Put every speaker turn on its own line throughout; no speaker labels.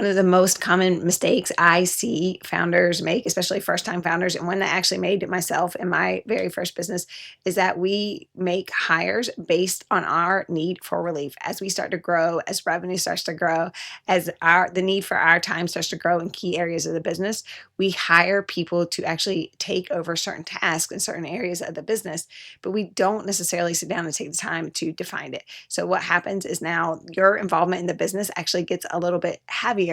One of the most common mistakes I see founders make, especially first time founders, and one that actually made it myself in my very first business, is that we make hires based on our need for relief. As we start to grow, as revenue starts to grow, as the need for our time starts to grow in key areas of the business, we hire people to actually take over certain tasks in certain areas of the business, but we don't necessarily sit down and take the time to define it. So what happens is now your involvement in the business actually gets a little bit heavier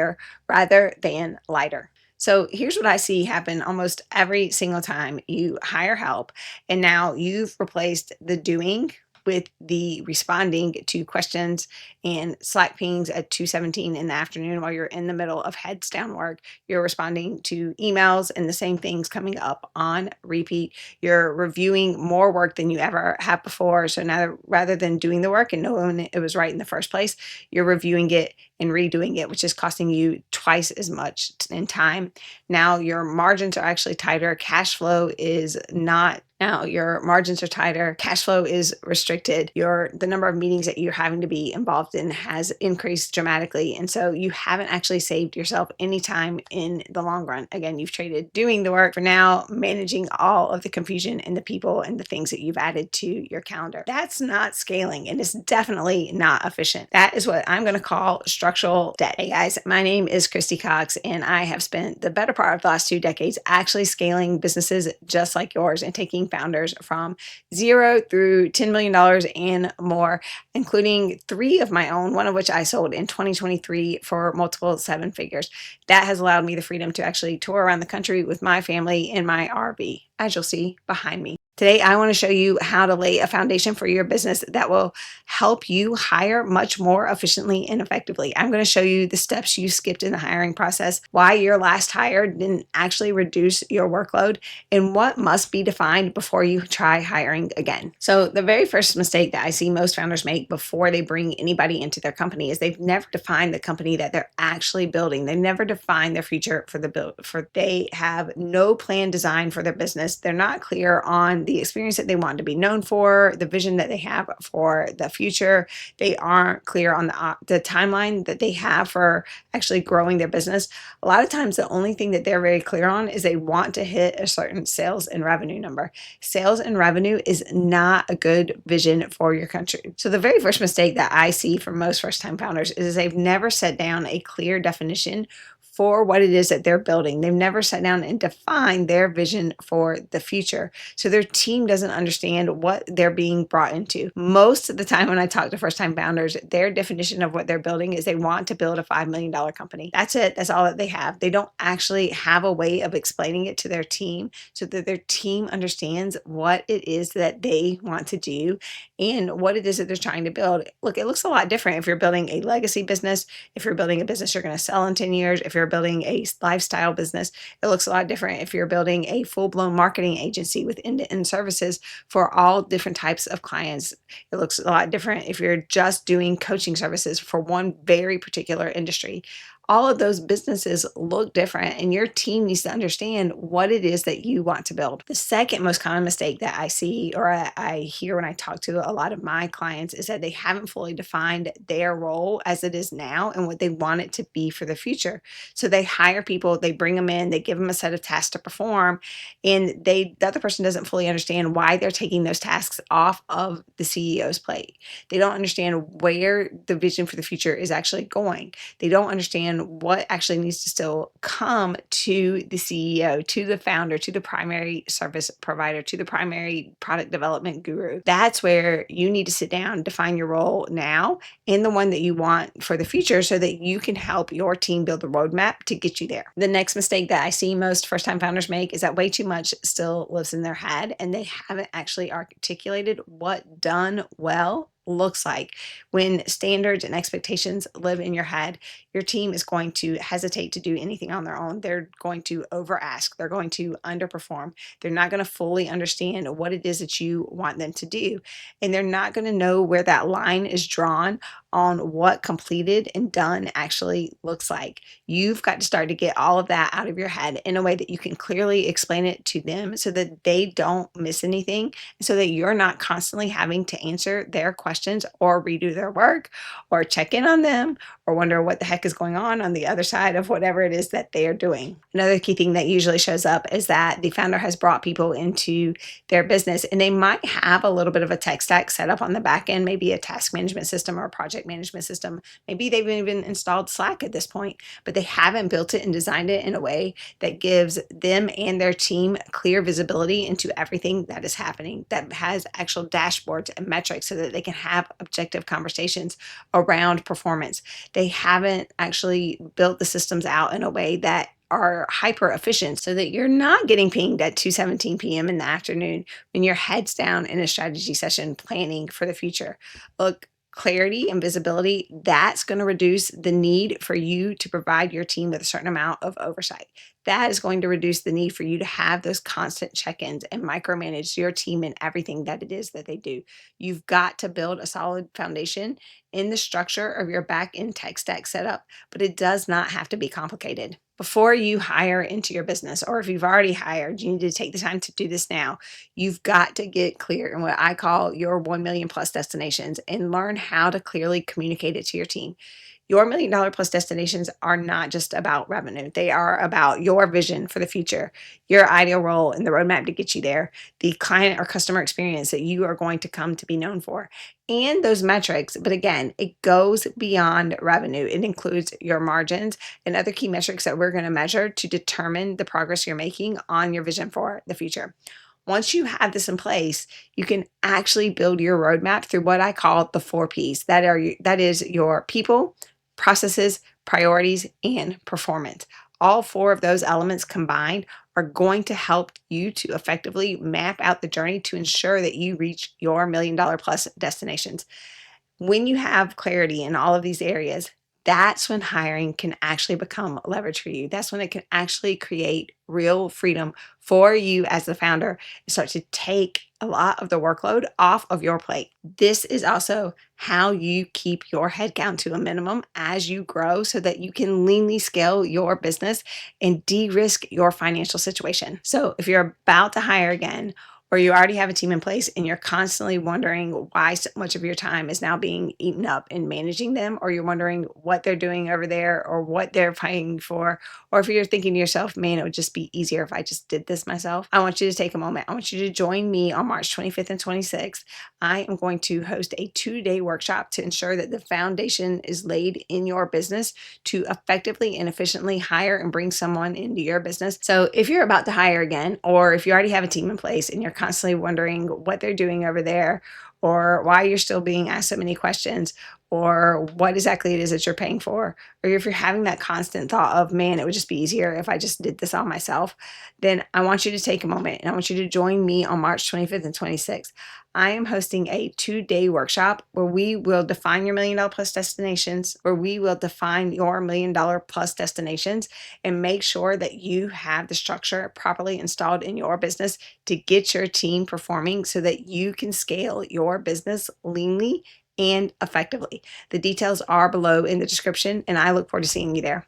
rather than lighter. So here's what I see happen almost every single time you hire help, and now you've replaced the doing with the responding to questions and Slack pings at 2:17 in the afternoon while you're in the middle of heads down work. You're responding to emails and the same things coming up on repeat. You're reviewing more work than you ever have before. So now rather than doing the work and knowing it was right in the first place, you're reviewing it and redoing it, which is costing you twice as much in time. Now your margins are actually tighter. Cash flow is not now your margins are tighter, cash flow is restricted, the number of meetings that you're having to be involved in has increased dramatically. And so you haven't actually saved yourself any time in the long run. Again, you've traded doing the work for now managing all of the confusion and the people and the things that you've added to your calendar. That's not scaling, and it's definitely not efficient. That is what I'm going to call structural debt. Hey guys, my name is Christy Cox, and I have spent the better part of the last 2 decades actually scaling businesses just like yours and taking founders from 0 through $10 million and more, including 3 of my own, one of which I sold in 2023 for multiple 7 figures. That has allowed me the freedom to actually tour around the country with my family in my RV, as you'll see behind me. Today, I want to show you how to lay a foundation for your business that will help you hire much more efficiently and effectively. I'm going to show you the steps you skipped in the hiring process, why your last hire didn't actually reduce your workload, and what must be defined before you try hiring again. So the very first mistake that I see most founders make before they bring anybody into their company is they've never defined the company that they're actually building. They never define their future for the build. They have no plan design for their business. They're not clear on the experience that they want to be known for, the vision that they have for the future. They aren't clear on the timeline that they have for actually growing their business. A lot of times, the only thing that they're very clear on is they want to hit a certain sales and revenue number. Sales and revenue is not a good vision for your country. So the very first mistake that I see from most first-time founders is they've never set down a clear definition for what it is that they're building. They've never sat down and defined their vision for the future. So their team doesn't understand what they're being brought into. Most of the time when I talk to first-time founders, their definition of what they're building is they want to build a $5 million company. That's it. That's all that they have. They don't actually have a way of explaining it to their team so that their team understands what it is that they want to do and what it is that they're trying to build. Look, it looks a lot different if you're building a legacy business, if you're building a business you're going to sell in 10 years, if you're building a lifestyle business. It looks a lot different if you're building a full-blown marketing agency with end-to-end services for all different types of clients. It looks a lot different if you're just doing coaching services for one very particular industry. All of those businesses look different, and your team needs to understand what it is that you want to build. The second most common mistake that I see or I hear when I talk to a lot of my clients is that they haven't fully defined their role as it is now and what they want it to be for the future. So they hire people, they bring them in, they give them a set of tasks to perform, and the other person doesn't fully understand why they're taking those tasks off of the CEO's plate. They don't understand where the vision for the future is actually going. They don't understand what actually needs to still come to the CEO, to the founder, to the primary service provider, to the primary product development guru. That's where you need to sit down, define your role now and the one that you want for the future so that you can help your team build the roadmap to get you there. The next mistake that I see most first-time founders make is that way too much still lives in their head and they haven't actually articulated what done well looks like. When standards and expectations live in your head, your team is going to hesitate to do anything on their own. They're going to over ask. They're going to underperform. They're not going to fully understand what it is that you want them to do. And they're not going to know where that line is drawn on what completed and done actually looks like. You've got to start to get all of that out of your head in a way that you can clearly explain it to them so that they don't miss anything, so that you're not constantly having to answer their questions or redo their work or check in on them or wonder what the heck is going on the other side of whatever it is that they are doing. Another key thing that usually shows up is that the founder has brought people into their business and they might have a little bit of a tech stack set up on the back end, maybe a task management system or a project management system. Maybe they've even installed Slack at this point, but they haven't built it and designed it in a way that gives them and their team clear visibility into everything that is happening, that has actual dashboards and metrics so that they can have objective conversations around performance. They haven't actually built the systems out in a way that are hyper efficient so that you're not getting pinged at 2:17 p.m. in the afternoon when your head's down in a strategy session planning for the future. Look, clarity and visibility, that's going to reduce the need for you to provide your team with a certain amount of oversight. That is going to reduce the need for you to have those constant check-ins and micromanage your team in everything that it is that they do. You've got to build a solid foundation in the structure of your back end tech stack setup, but it does not have to be complicated. Before you hire into your business, or if you've already hired, you need to take the time to do this now. You've got to get clear in what I call your 1 million plus destinations and learn how to clearly communicate it to your team. Your $1 million plus destinations are not just about revenue. They are about your vision for the future, your ideal role in the roadmap to get you there, the client or customer experience that you are going to come to be known for, and those metrics. But again, it goes beyond revenue. It includes your margins and other key metrics that we're going to measure to determine the progress you're making on your vision for the future. Once you have this in place, you can actually build your roadmap through what I call the 4 Ps. That is your people, processes, priorities, and performance. All four of those elements combined are going to help you to effectively map out the journey to ensure that you reach your $1 million plus destinations. When you have clarity in all of these areas, that's when hiring can actually become leverage for you. That's when it can actually create real freedom for you as the founder and start to take a lot of the workload off of your plate. This is also how you keep your headcount to a minimum as you grow so that you can leanly scale your business and de-risk your financial situation. So if you're about to hire again, or you already have a team in place and you're constantly wondering why so much of your time is now being eaten up in managing them, or you're wondering what they're doing over there or what they're paying for, or if you're thinking to yourself, man, it would just be easier if I just did this myself, I want you to take a moment. I want you to join me on March 25th and 26th. I am going to host a 2-day workshop to ensure that the foundation is laid in your business to effectively and efficiently hire and bring someone into your business. So if you're about to hire again, or if you already have a team in place and you're constantly wondering what they're doing over there, or why you're still being asked so many questions, or what exactly it is that you're paying for, or if you're having that constant thought of, man, it would just be easier if I just did this all myself, then I want you to take a moment and I want you to join me on March 25th and 26th. I am hosting a 2-day workshop where we will define your $1 million plus destinations, where we will define your $1 million plus destinations and make sure that you have the structure properly installed in your business to get your team performing so that you can scale your business leanly and effectively. The details are below in the description, and I look forward to seeing you there.